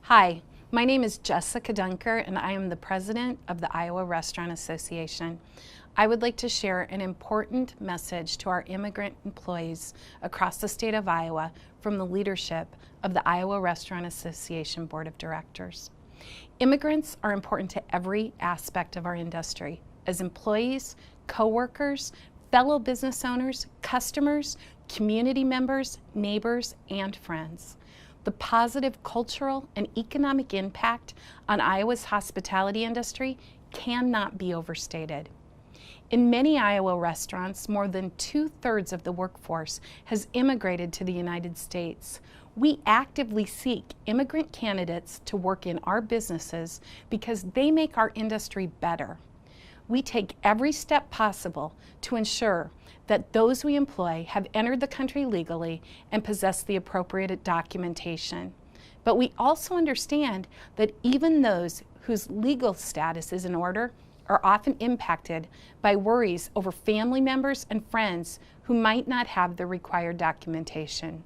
Hi, my name is Jessica Dunker and I am the president of the Iowa Restaurant Association. I would like to share an important message to our immigrant employees across the state of Iowa from the leadership of the Iowa Restaurant Association Board of Directors. Immigrants are important to every aspect of our industry as employees, co-workers, fellow business owners, customers, community members, neighbors, and friends. The positive cultural and economic impact on Iowa's hospitality industry cannot be overstated. In many Iowa restaurants, more than 2/3 of the workforce has immigrated to the United States. We actively seek immigrant candidates to work in our businesses because they make our industry better. We take every step possible to ensure that those we employ have entered the country legally and possess the appropriate documentation. But we also understand that even those whose legal status is in order are often impacted by worries over family members and friends who might not have the required documentation.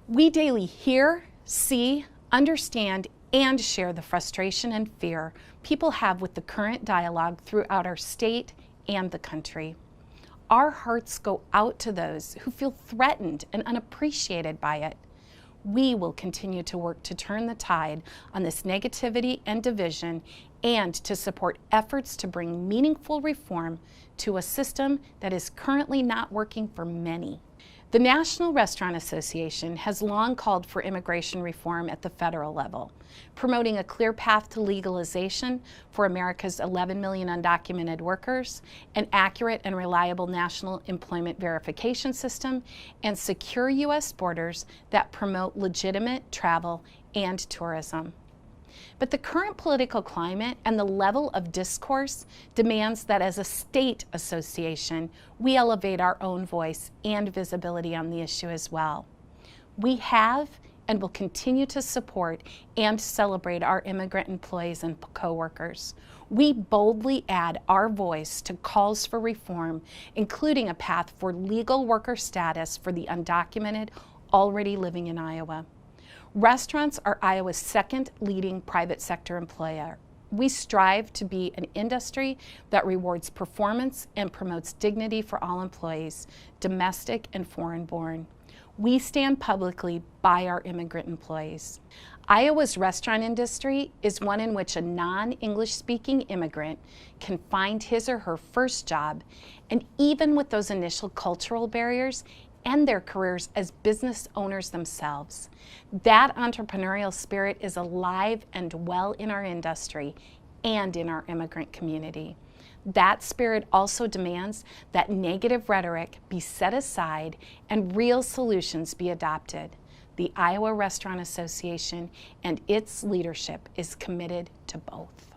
We daily hear, see, understand, and share the frustration and fear people have with the current dialogue throughout our state and the country. Our hearts go out to those who feel threatened and unappreciated by it. We will continue to work to turn the tide on this negativity and division and to support efforts to bring meaningful reform to a system that is currently not working for many. The National Restaurant Association has long called for immigration reform at the federal level, promoting a clear path to legalization for America's 11 million undocumented workers, an accurate and reliable national employment verification system, and secure U.S. borders that promote legitimate travel and tourism. But the current political climate and the level of discourse demands that as a state association, we elevate our own voice and visibility on the issue as well. We have and will continue to support and celebrate our immigrant employees and co-workers. We boldly add our voice to calls for reform, including a path for legal worker status for the undocumented already living in Iowa. Restaurants are Iowa's second leading private sector employer. We strive to be an industry that rewards performance and promotes dignity for all employees, domestic and foreign-born. We stand publicly by our immigrant employees. Iowa's restaurant industry is one in which a non-English speaking immigrant can find his or her first job, and even with those initial cultural barriers, end their careers as business owners themselves. That entrepreneurial spirit is alive and well in our industry and in our immigrant community. That spirit also demands that negative rhetoric be set aside and real solutions be adopted. The Iowa Restaurant Association and its leadership is committed to both.